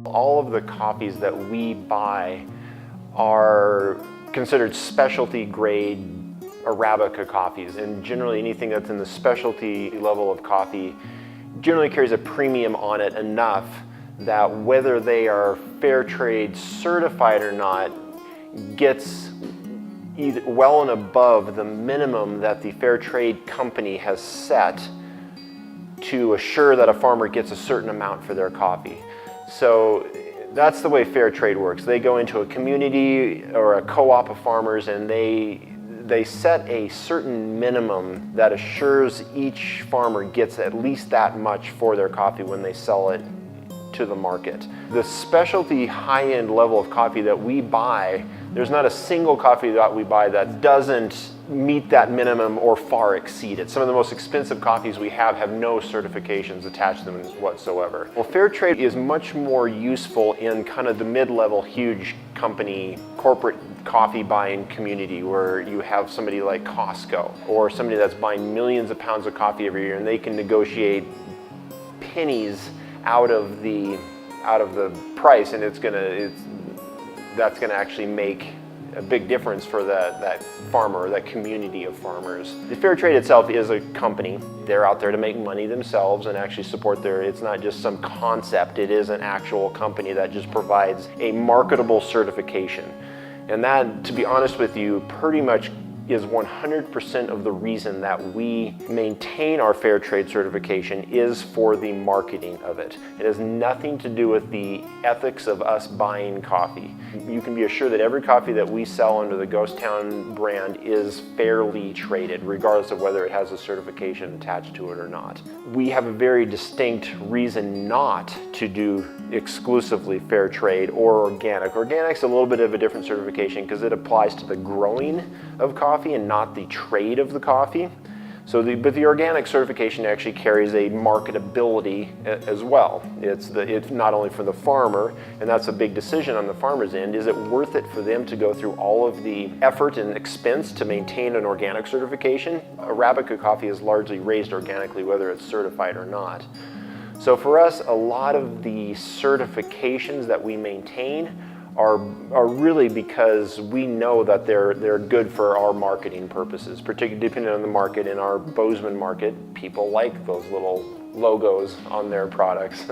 All of the coffees that we buy are considered specialty grade Arabica coffees, and generally anything that's in the specialty level of coffee generally carries a premium on it enough that whether they are fair trade certified or not gets either well and above the minimum that the fair trade company has set to assure that a farmer gets a certain amount for their coffee. So that's the way fair trade works. They go into a community or a co-op of farmers and they set a certain minimum that assures each farmer gets at least that much for their coffee when they sell it to the market. The specialty high-end level of coffee that we buy, there's not a single coffee that we buy that doesn't meet that minimum or far exceed it. Some of the most expensive coffees we have no certifications attached to them whatsoever. Well, fair trade is much more useful in kind of the mid-level huge company corporate coffee buying community where you have somebody like Costco or somebody that's buying millions of pounds of coffee every year and they can negotiate pennies out of the price, and that's gonna actually make a big difference for that farmer or that community of farmers. The fair trade itself is a company. They're out there to make money themselves and actually support it's not just some concept, it is an actual company that just provides a marketable certification. And that, to be honest with you, pretty much is 100% of the reason that we maintain our fair trade certification is for the marketing of it. It has nothing to do with the ethics of us buying coffee. You can be assured that every coffee that we sell under the Ghost Town brand is fairly traded, regardless of whether it has a certification attached to it or not. We have a very distinct reason not to do exclusively fair trade or organic. Organic's a little bit of a different certification because it applies to the growing of coffee and not the trade of the coffee. But the organic certification actually carries a marketability as well. It's not only for the farmer, and that's a big decision on the farmer's end. Is it worth it for them to go through all of the effort and expense to maintain an organic certification? Arabica coffee is largely raised organically, whether it's certified or not. So for us, a lot of the certifications that we maintain are really because we know that they're good for our marketing purposes, particularly depending on the market. In our Bozeman market, people like those little logos on their products.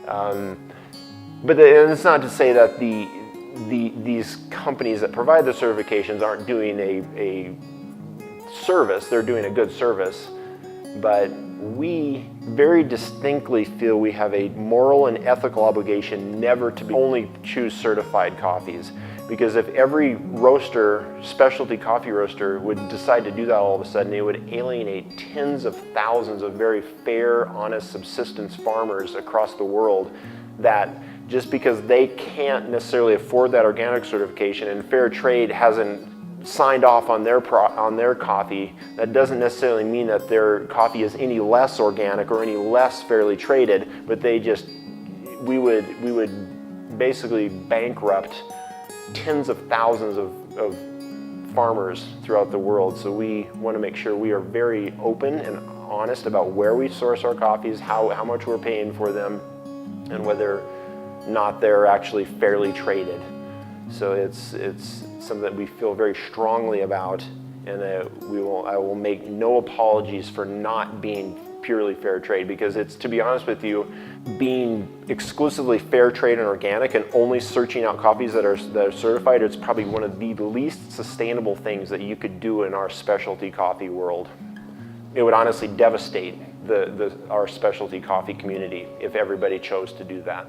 But it's not to say that these companies that provide the certifications aren't doing a service. They're doing a good service, but we very distinctly feel we have a moral and ethical obligation never to only choose certified coffees. Because if every roaster, specialty coffee roaster, would decide to do that all of a sudden, it would alienate tens of thousands of very fair, honest subsistence farmers across the world that just because they can't necessarily afford that organic certification and fair trade hasn't signed off on their coffee, that doesn't necessarily mean that their coffee is any less organic or any less fairly traded, but we would basically bankrupt tens of thousands of farmers throughout the world. So we want to make sure we are very open and honest about where we source our coffees, how much we're paying for them, and whether or not they're actually fairly traded. So it's something that we feel very strongly about, and I will make no apologies for not being purely fair trade, because it's, to be honest with you, being exclusively fair trade and organic and only searching out coffees that are certified, it's probably one of the least sustainable things that you could do in our specialty coffee world. It would honestly devastate our specialty coffee community if everybody chose to do that.